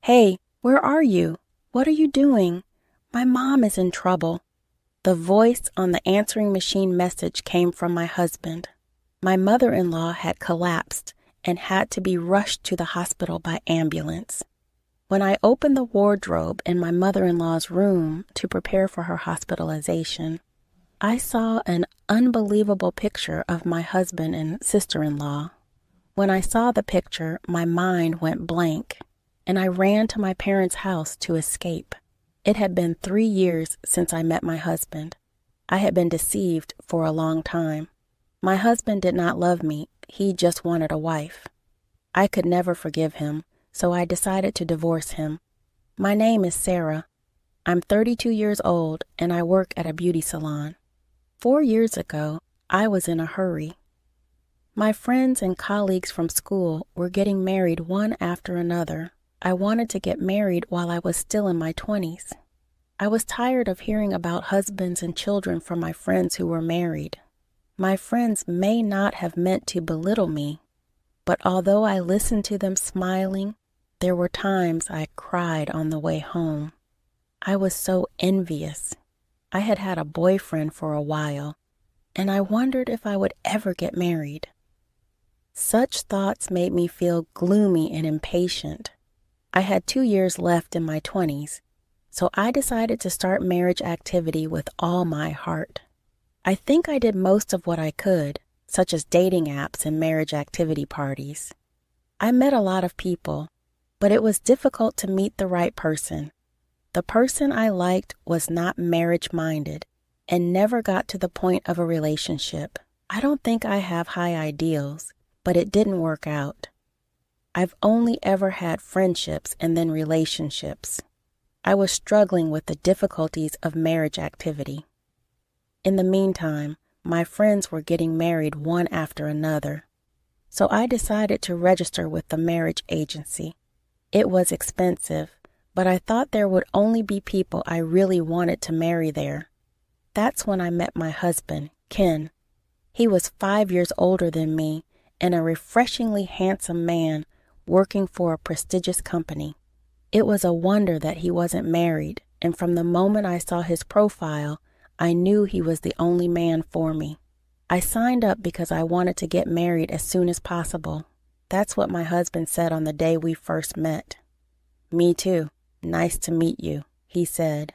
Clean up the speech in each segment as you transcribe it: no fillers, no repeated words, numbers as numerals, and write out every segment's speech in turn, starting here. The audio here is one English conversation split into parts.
Hey, where are you? What are you doing? My mom is in trouble. The voice on the answering machine message came from my husband. My mother-in-law had collapsed and had to be rushed to the hospital by ambulance. When I opened the wardrobe in my mother-in-law's room to prepare for her hospitalization, I saw an unbelievable picture of my husband and sister-in-law. When I saw the picture, my mind went blank, and I ran to my parents' house to escape. It had been 3 years since I met my husband. I had been deceived for a long time. My husband did not love me. He just wanted a wife. I could never forgive him, so I decided to divorce him. My name is Sarah. I'm 32 years old, and I work at a beauty salon. 4 years ago, I was in a hurry. My friends and colleagues from school were getting married one after another. I wanted to get married while I was still in my 20s. I was tired of hearing about husbands and children from my friends who were married. My friends may not have meant to belittle me, but although I listened to them smiling, there were times I cried on the way home. I was so envious. I had had a boyfriend for a while, and I wondered if I would ever get married. Such thoughts made me feel gloomy and impatient. I had 2 years left in my 20s, so I decided to start marriage activity with all my heart. I think I did most of what I could, such as dating apps and marriage activity parties. I met a lot of people, but it was difficult to meet the right person. The person I liked was not marriage-minded and never got to the point of a relationship. I don't think I have high ideals, but it didn't work out. I've only ever had friendships and then relationships. I was struggling with the difficulties of marriage activity. In the meantime, my friends were getting married one after another, so I decided to register with the marriage agency. It was expensive, but I thought there would only be people I really wanted to marry there. That's when I met my husband, Ken. He was 5 years older than me and a refreshingly handsome man working for a prestigious company. It was a wonder that he wasn't married, and from the moment I saw his profile, I knew he was the only man for me. I signed up because I wanted to get married as soon as possible. That's what my husband said on the day we first met. "Me too. Nice to meet you," he said.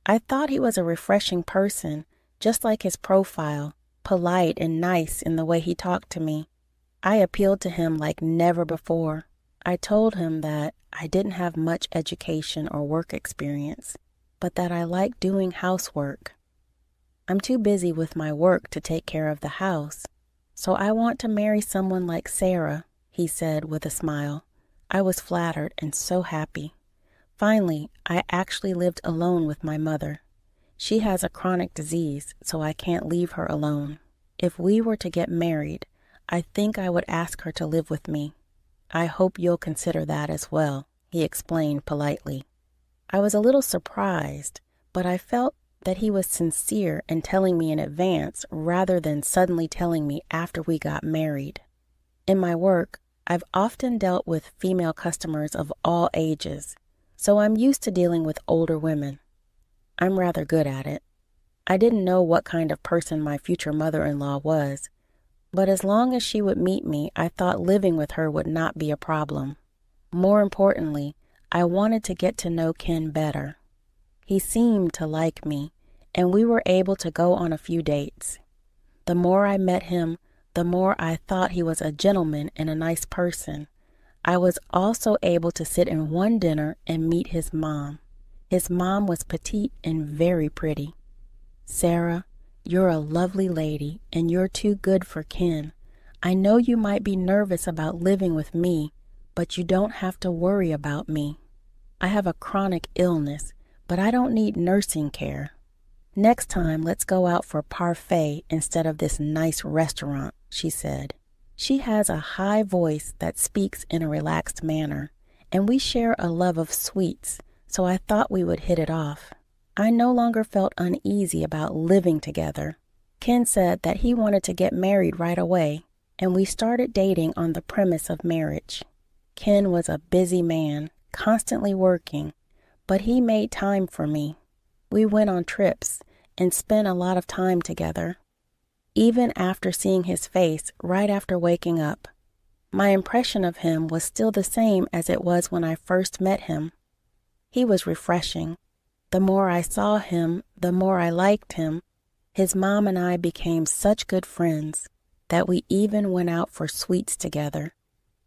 I thought he was a refreshing person, just like his profile, polite and nice in the way he talked to me. I appealed to him like never before. I told him that I didn't have much education or work experience, but that I liked doing housework. "I'm too busy with my work to take care of the house, so I want to marry someone like Sarah," he said with a smile. I was flattered and so happy. Finally, I actually lived alone with my mother. She has a chronic disease, so I can't leave her alone. If we were to get married, I think I would ask her to live with me. "I hope you'll consider that as well," he explained politely. I was a little surprised, but I felt that he was sincere in telling me in advance rather than suddenly telling me after we got married. In my work, I've often dealt with female customers of all ages, so I'm used to dealing with older women. I'm rather good at it. I didn't know what kind of person my future mother-in-law was, but as long as she would meet me, I thought living with her would not be a problem. More importantly, I wanted to get to know Ken better. He seemed to like me, and we were able to go on a few dates. The more I met him, the more I thought he was a gentleman and a nice person. I was also able to sit in one dinner and meet his mom. His mom was petite and very pretty. "Sarah, you're a lovely lady, and you're too good for Ken. I know you might be nervous about living with me, but you don't have to worry about me. I have a chronic illness, but I don't need nursing care. Next time, let's go out for parfait instead of this nice restaurant," she said. She has a high voice that speaks in a relaxed manner, and we share a love of sweets, so I thought we would hit it off. I no longer felt uneasy about living together. Ken said that he wanted to get married right away, and we started dating on the premise of marriage. Ken was a busy man, constantly working, but he made time for me. We went on trips and spent a lot of time together. Even after seeing his face right after waking up, my impression of him was still the same as it was when I first met him. He was refreshing. The more I saw him, the more I liked him. His mom and I became such good friends that we even went out for sweets together.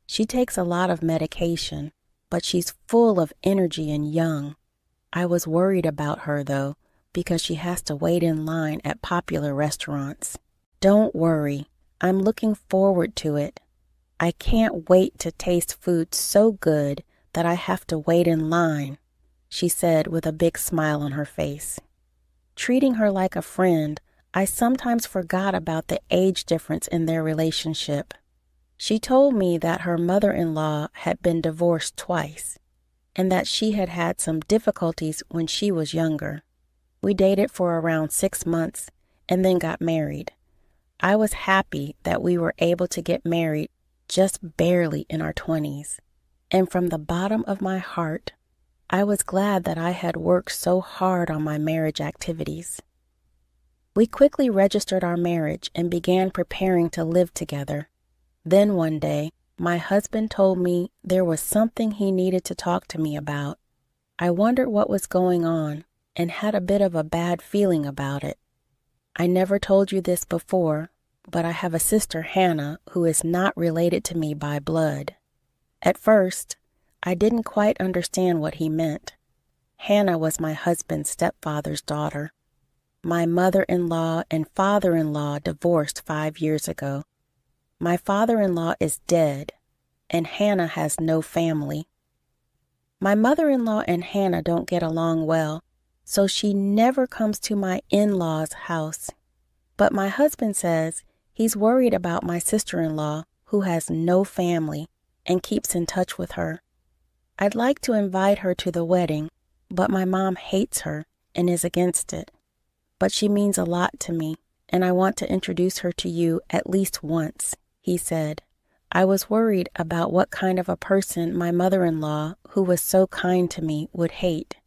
She takes a lot of medication, but she's full of energy and young. I was worried about her, though, because she has to wait in line at popular restaurants. Don't worry, I'm looking forward to it. I can't wait to taste food so good that I have to wait in line, she said with a big smile on her face. Treating her like a friend, I sometimes forgot about the age difference in their relationship. She told me that her mother-in-law had been divorced twice, and that she had had some difficulties when she was younger. We dated for around 6 months and then got married. I was happy that we were able to get married just barely in our 20s, and from the bottom of my heart, I was glad that I had worked so hard on my marriage activities. We quickly registered our marriage and began preparing to live together. Then one day, my husband told me there was something he needed to talk to me about. I wondered what was going on and had a bit of a bad feeling about it. I never told you this before, but I have a sister, Hannah, who is not related to me by blood. At first, I didn't quite understand what he meant. Hannah was my husband's stepfather's daughter. My mother-in-law and father-in-law divorced 5 years ago. My father-in-law is dead, and Hannah has no family. My mother-in-law and Hannah don't get along well, so she never comes to my in-laws' house. But my husband says he's worried about my sister-in-law, who has no family, and keeps in touch with her. I'd like to invite her to the wedding, but my mom hates her and is against it. But she means a lot to me, and I want to introduce her to you at least once, he said. I was worried about what kind of a person my mother-in-law, who was so kind to me, would hate,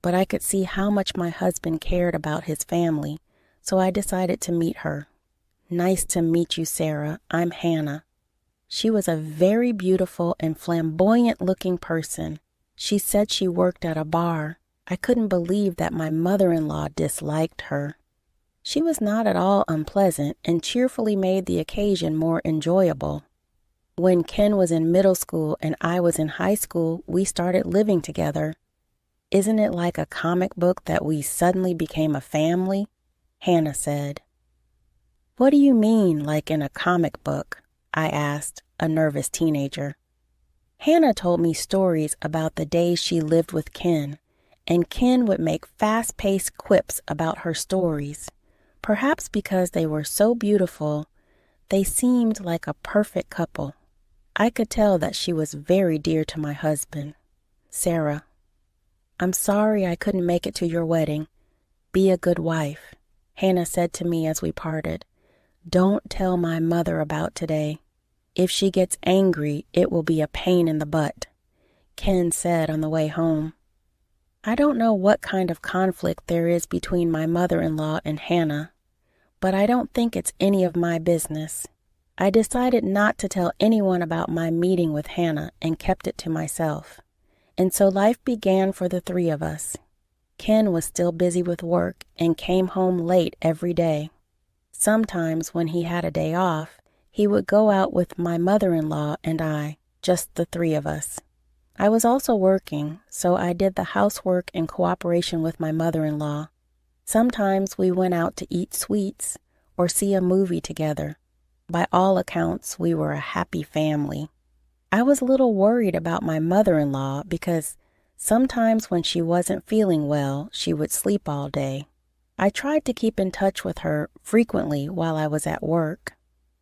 but I could see how much my husband cared about his family, so I decided to meet her. Nice to meet you, Sarah. I'm Hannah. She was a very beautiful and flamboyant-looking person. She said she worked at a bar. I couldn't believe that my mother-in-law disliked her. She was not at all unpleasant and cheerfully made the occasion more enjoyable. When Ken was in middle school and I was in high school, we started living together. Isn't it like a comic book that we suddenly became a family? Hannah said. What do you mean, like in a comic book? I asked, a nervous teenager. Hannah told me stories about the days she lived with Ken, and Ken would make fast-paced quips about her stories. Perhaps because they were so beautiful, they seemed like a perfect couple. I could tell that she was very dear to my husband. Sarah, I'm sorry I couldn't make it to your wedding. Be a good wife, Hannah said to me as we parted. Don't tell my mother about today. If she gets angry, it will be a pain in the butt, Ken said on the way home. I don't know what kind of conflict there is between my mother-in-law and Hannah, but I don't think it's any of my business. I decided not to tell anyone about my meeting with Hannah and kept it to myself. And so life began for the three of us. Ken was still busy with work and came home late every day. Sometimes when he had a day off, he would go out with my mother-in-law and I, just the three of us. I was also working, so I did the housework in cooperation with my mother-in-law. Sometimes we went out to eat sweets or see a movie together. By all accounts, we were a happy family. I was a little worried about my mother-in-law because sometimes when she wasn't feeling well, she would sleep all day. I tried to keep in touch with her frequently while I was at work.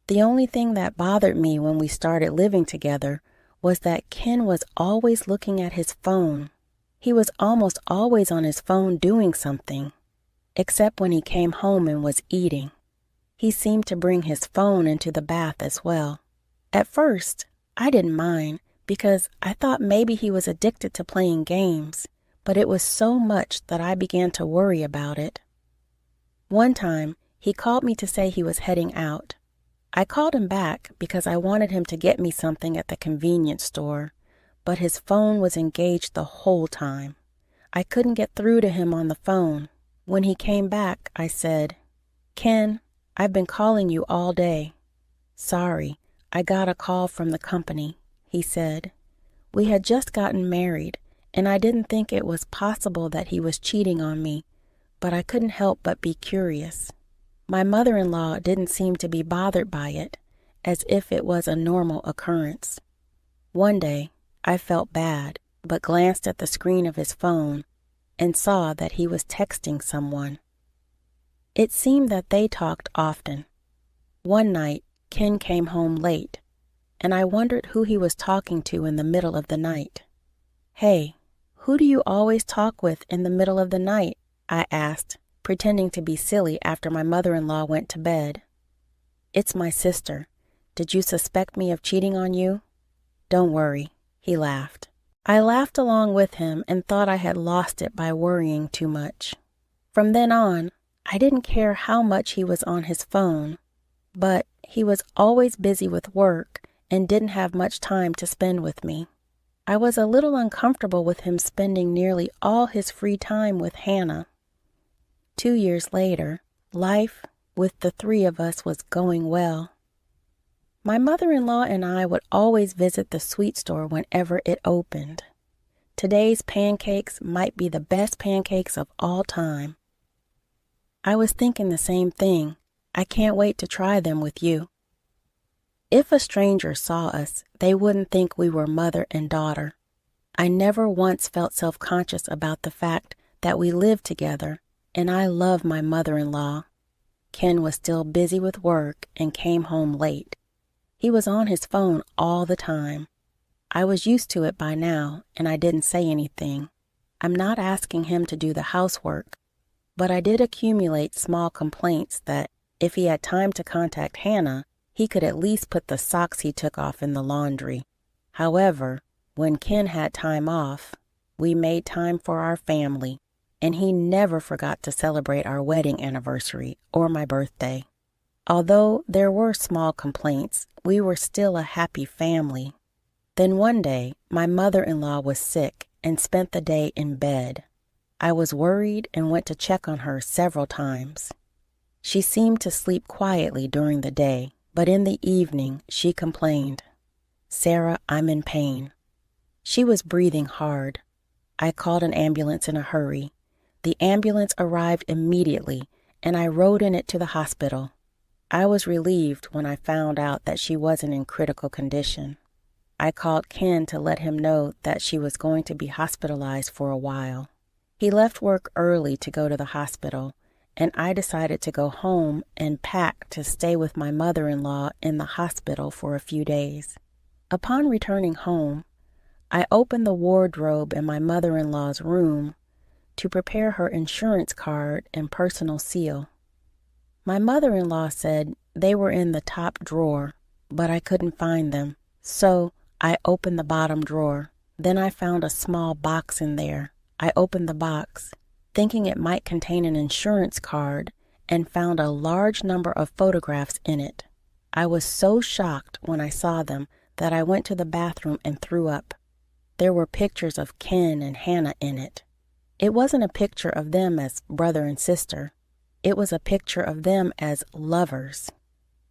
The only thing that bothered me when we started living together was that Ken was always looking at his phone. He was almost always on his phone doing something, except when he came home and was eating. He seemed to bring his phone into the bath as well. At first, I didn't mind because I thought maybe he was addicted to playing games, but it was so much that I began to worry about it. One time, he called me to say he was heading out. I called him back because I wanted him to get me something at the convenience store, but his phone was engaged the whole time. I couldn't get through to him on the phone. When he came back, I said, "Ken, I've been calling you all day." "Sorry, I got a call from the company," he said. We had just gotten married, and I didn't think it was possible that he was cheating on me, but I couldn't help but be curious. My mother-in-law didn't seem to be bothered by it, as if it was a normal occurrence. One day, I felt bad, but glanced at the screen of his phone and saw that he was texting someone. It seemed that they talked often. One night, Ken came home late, and I wondered who he was talking to in the middle of the night. "Hey, who do you always talk with in the middle of the night?" I asked, pretending to be silly after my mother-in-law went to bed. "It's my sister. Did you suspect me of cheating on you?" "Don't worry," he laughed. I laughed along with him and thought I had lost it by worrying too much. From then on, I didn't care how much he was on his phone, but he was always busy with work and didn't have much time to spend with me. I was a little uncomfortable with him spending nearly all his free time with Hannah. 2 years later, life with the three of us was going well. My mother-in-law and I would always visit the sweet store whenever it opened. Today's pancakes might be the best pancakes of all time. I was thinking the same thing. I can't wait to try them with you. If a stranger saw us, they wouldn't think we were mother and daughter. I never once felt self-conscious about the fact that we lived together, and I love my mother-in-law. Ken was still busy with work and came home late. He was on his phone all the time. I was used to it by now, and I didn't say anything. I'm not asking him to do the housework, but I did accumulate small complaints that, if he had time to contact Hannah, he could at least put the socks he took off in the laundry. However, when Ken had time off, we made time for our family, and he never forgot to celebrate our wedding anniversary or my birthday. Although there were small complaints, we were still a happy family. Then one day, my mother-in-law was sick and spent the day in bed. I was worried and went to check on her several times. She seemed to sleep quietly during the day, but in the evening she complained, "Sarah, I'm in pain." She was breathing hard. I called an ambulance in a hurry. The ambulance arrived immediately, and I rode in it to the hospital. I was relieved when I found out that she wasn't in critical condition. I called Ken to let him know that she was going to be hospitalized for a while. He left work early to go to the hospital, and I decided to go home and pack to stay with my mother-in-law in the hospital for a few days. Upon returning home, I opened the wardrobe in my mother-in-law's room to prepare her insurance card and personal seal. My mother-in-law said they were in the top drawer, but I couldn't find them, so I opened the bottom drawer. Then I found a small box in there. I opened the box, thinking it might contain an insurance card, and found a large number of photographs in it. I was so shocked when I saw them that I went to the bathroom and threw up. There were pictures of Ken and Hannah in it. It wasn't a picture of them as brother and sister. It was a picture of them as lovers.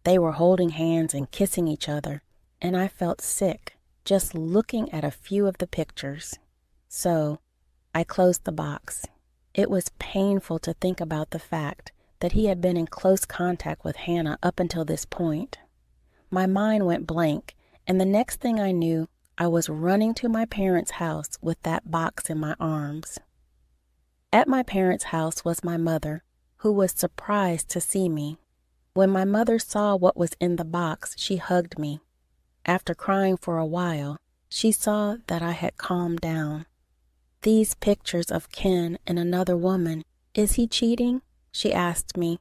They were holding hands and kissing each other, and I felt sick just looking at a few of the pictures. So I closed the box. It was painful to think about the fact that he had been in close contact with Hannah up until this point. My mind went blank, and the next thing I knew, I was running to my parents' house with that box in my arms. At my parents' house was my mother, who was surprised to see me. When my mother saw what was in the box, she hugged me. After crying for a while, she saw that I had calmed down. "These pictures of Ken and another woman, is he cheating?" she asked me.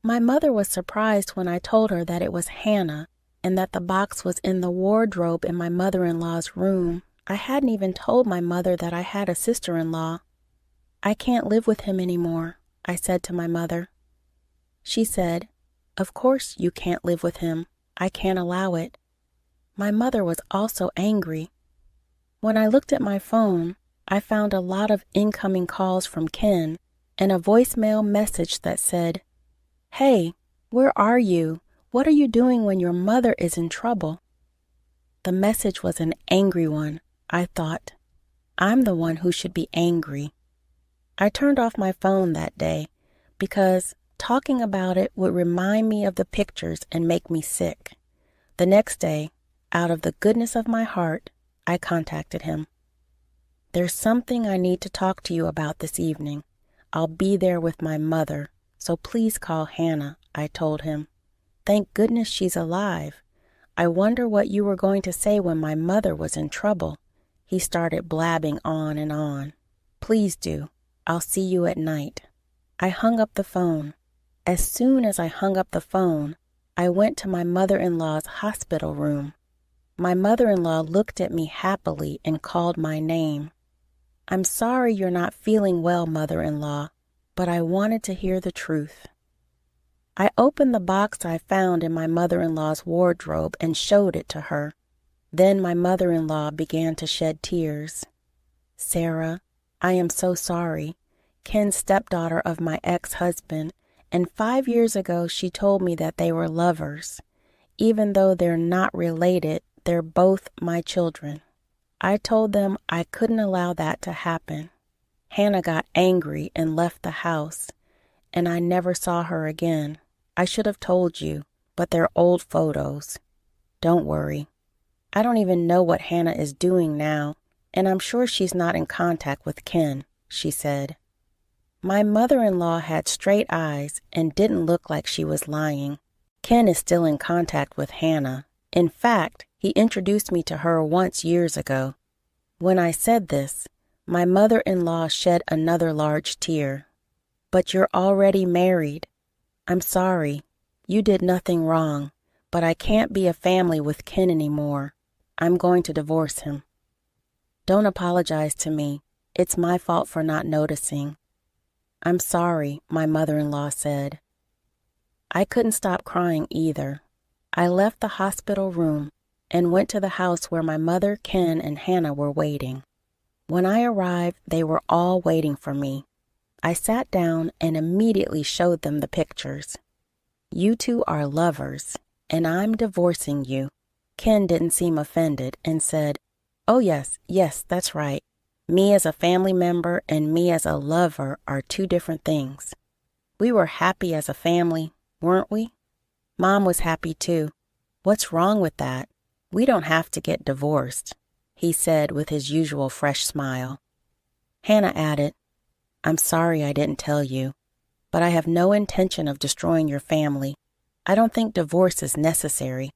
My mother was surprised when I told her that it was Hannah, and that the box was in the wardrobe in my mother-in-law's room. I hadn't even told my mother that I had a sister-in-law. "I can't live with him anymore," I said to my mother. She said, "Of course you can't live with him. I can't allow it." My mother was also angry. When I looked at my phone, I found a lot of incoming calls from Ken and a voicemail message that said, "Hey, where are you? What are you doing when your mother is in trouble?" The message was an angry one. I thought, I'm the one who should be angry. I turned off my phone that day because talking about it would remind me of the pictures and make me sick. The next day, out of the goodness of my heart, I contacted him. "There's something I need to talk to you about this evening. I'll be there with my mother, so please call Hannah," I told him. "Thank goodness she's alive. I wonder what you were going to say when my mother was in trouble." He started blabbing on and on. "Please do. I'll see you at night." I hung up the phone. As soon as I hung up the phone, I went to my mother-in-law's hospital room. My mother-in-law looked at me happily and called my name. "I'm sorry you're not feeling well, mother-in-law, but I wanted to hear the truth." I opened the box I found in my mother-in-law's wardrobe and showed it to her. Then my mother-in-law began to shed tears. "Sarah, I am so sorry. Ken's stepdaughter of my ex-husband, and 5 years ago she told me that they were lovers. Even though they're not related, they're both my children. I told them I couldn't allow that to happen. Hannah got angry and left the house, and I never saw her again. I should have told you, but they're old photos. Don't worry. I don't even know what Hannah is doing now, and I'm sure she's not in contact with Ken," she said. My mother-in-law had straight eyes and didn't look like she was lying. Ken is still in contact with Hannah. In fact, he introduced me to her once years ago. When I said this, my mother-in-law shed another large tear. "But you're already married. I'm sorry. You did nothing wrong, but I can't be a family with Ken anymore. I'm going to divorce him." "Don't apologize to me. It's my fault for not noticing." "I'm sorry," my mother-in-law said. I couldn't stop crying either. I left the hospital room and went to the house where my mother, Ken, and Hannah were waiting. When I arrived, they were all waiting for me. I sat down and immediately showed them the pictures. "You two are lovers, and I'm divorcing you." Ken didn't seem offended and said, "Oh yes, that's right. Me as a family member and me as a lover are two different things. We were happy as a family, weren't we? Mom was happy too. What's wrong with that? We don't have to get divorced," he said with his usual fresh smile. Hannah added, "I'm sorry I didn't tell you, but I have no intention of destroying your family. I don't think divorce is necessary."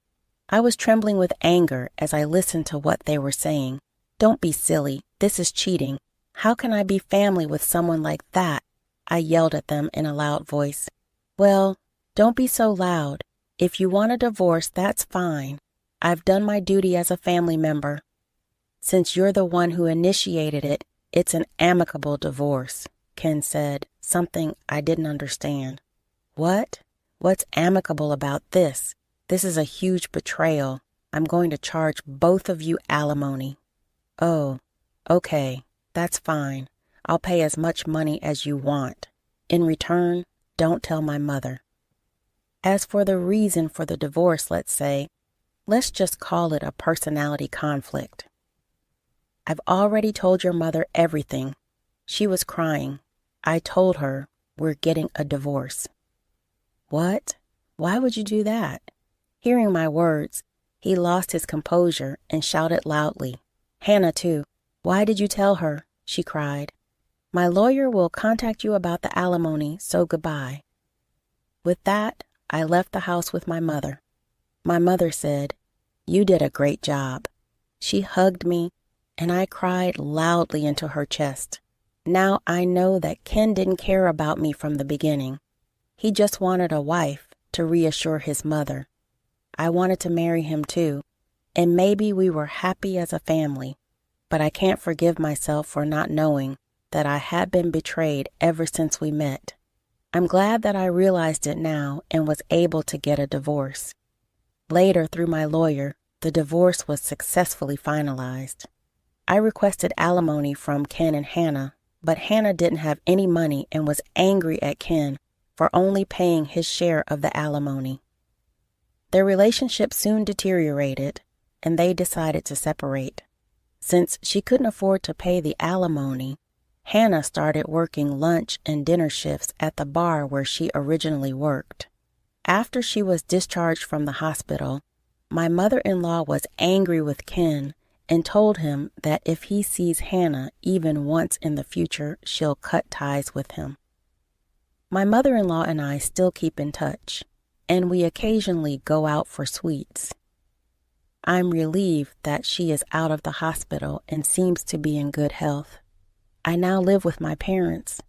I was trembling with anger as I listened to what they were saying. "Don't be silly. This is cheating. How can I be family with someone like that?" I yelled at them in a loud voice. "Well, don't be so loud. If you want a divorce, that's fine. I've done my duty as a family member. Since you're the one who initiated it, it's an amicable divorce," Ken said, something I didn't understand. "What? What's amicable about this? This is a huge betrayal. I'm going to charge both of you alimony." "Oh, okay, that's fine. I'll pay as much money as you want. In return, don't tell my mother." As for the reason for the divorce, let's just call it a personality conflict. "I've already told your mother everything." She was crying. I told her we're getting a divorce. "What? Why would you do that?" Hearing my words, he lost his composure and shouted loudly. Hannah, too. "Why did you tell her?" she cried. "My lawyer will contact you about the alimony, so goodbye." With that, I left the house with my mother. My mother said, "You did a great job." She hugged me, and I cried loudly into her chest. Now I know that Ken didn't care about me from the beginning. He just wanted a wife to reassure his mother. I wanted to marry him too, and maybe we were happy as a family, but I can't forgive myself for not knowing that I had been betrayed ever since we met. I'm glad that I realized it now and was able to get a divorce. Later, through my lawyer, the divorce was successfully finalized. I requested alimony from Ken and Hannah, but Hannah didn't have any money and was angry at Ken for only paying his share of the alimony. Their relationship soon deteriorated, and they decided to separate. Since she couldn't afford to pay the alimony, Hannah started working lunch and dinner shifts at the bar where she originally worked. After she was discharged from the hospital, my mother-in-law was angry with Ken and told him that if he sees Hannah even once in the future, she'll cut ties with him. My mother-in-law and I still keep in touch, and we occasionally go out for sweets. I'm relieved that she is out of the hospital and seems to be in good health. I now live with my parents.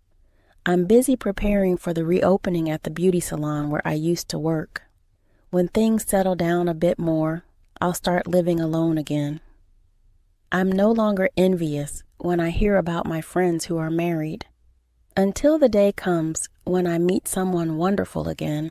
I'm busy preparing for the reopening at the beauty salon where I used to work. When things settle down a bit more, I'll start living alone again. I'm no longer envious when I hear about my friends who are married. Until the day comes when I meet someone wonderful again,